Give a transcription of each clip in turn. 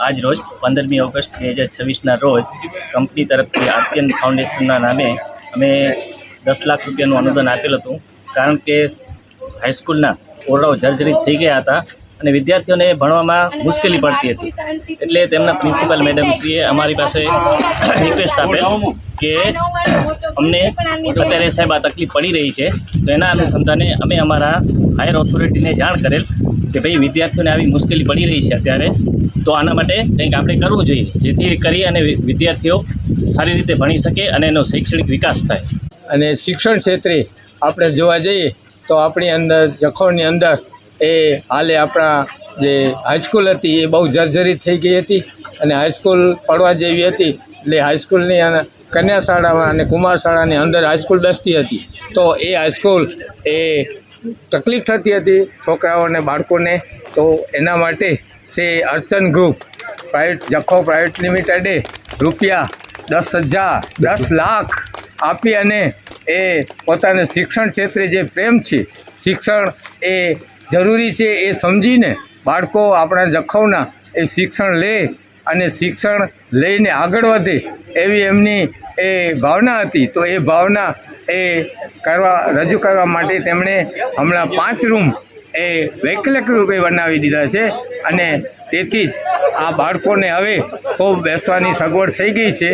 આજ રોજ 15મી ઓગસ્ટ 2026ના રોજ કંપની તરફથી આર્યન ફાઉન્ડેશનના નામે અમે 10 લાખ રૂપિયાનું અનુદાન આપેલ હતું. કારણ કે હાઈસ્કૂલના ઓરડાઓ જર્જરિત થઈ ગયા હતા અને વિદ્યાર્થીઓને ભણવામાં મુશ્કેલી પડતી હતી. એટલે તેમના પ્રિન્સિપાલ મેડમશ્રીએ અમારી પાસે રિક્વેસ્ટ આપેલ કે અમને અત્યારે સાહેબ આ તકલીફ પડી રહી છે, તો એના અનુસંધાને અમે અમારા હાયર ઓથોરિટીને જાણ કરેલ કે ભાઈ વિદ્યાર્થીઓને આવી મુશ્કેલી પડી રહી છે અત્યારે, તો આના માટે કંઈક આપણે કરવું જોઈએ, જેથી કરી અને વિદ્યાર્થીઓ સારી રીતે ભણી શકે અને એનો શૈક્ષણિક વિકાસ થાય. અને શિક્ષણ ક્ષેત્રે આપણે જોવા જઈએ તો આપણી અંદર જખૌની અંદર એ હાલે આપણા જે હાઈસ્કૂલ હતી એ બહુ જર્જરિત થઈ ગઈ હતી અને હાઈસ્કૂલ પડવા જેવી હતી. એટલે હાઈસ્કૂલની કન્યા શાળામાં અને કુમાર શાળાની અંદર હાઈસ્કૂલ બેસતી હતી, તો એ હાઈસ્કૂલ એ તકલીફ થતી હતી છોકરાઓને, બાળકોને. તો એના માટે સે અર્ચન ગ્રુપ પ્રાઇવેટ જખૌ પ્રાઇવેટ લિમિટેડે રૂપિયા 10 લાખ આપી અને એ પોતાના શિક્ષણ ક્ષેત્રે જે પ્રેમ છે, શિક્ષણ એ જરૂરી છે એ સમજીને બાળકો આપણા જખૌના એ શિક્ષણ લે અને શિક્ષણ લઈને આગળ વધે એવી એમની એ ભાવના હતી. તો એ ભાવના એ રજૂ કરવા માટે તેમણે હમણાં 5 રૂમ એ વૈકલ્પિક રૂપે બનાવી દીધા છે અને તેથી જ આ બાળકોને હવે ખૂબ બેસવાની સગવડ થઈ ગઈ છે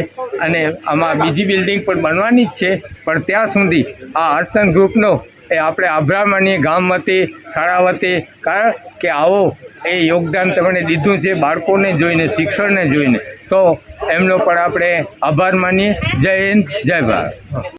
અને આમાં બીજી બિલ્ડિંગ પણ બનવાની જ છે. પણ ત્યાં સુધી આ અર્ચન ગ્રુપનો એ આપણે આભાર માનીએ ગામ વતી, શાળા વતી, કારણ કે આવો એ યોગદાન તેમણે દીધું છે બાળકોને જોઈને, શિક્ષણને જોઈને. તો એમનો પણ આપણે આભાર માનીએ. જય હિન્દ, જય ભારત.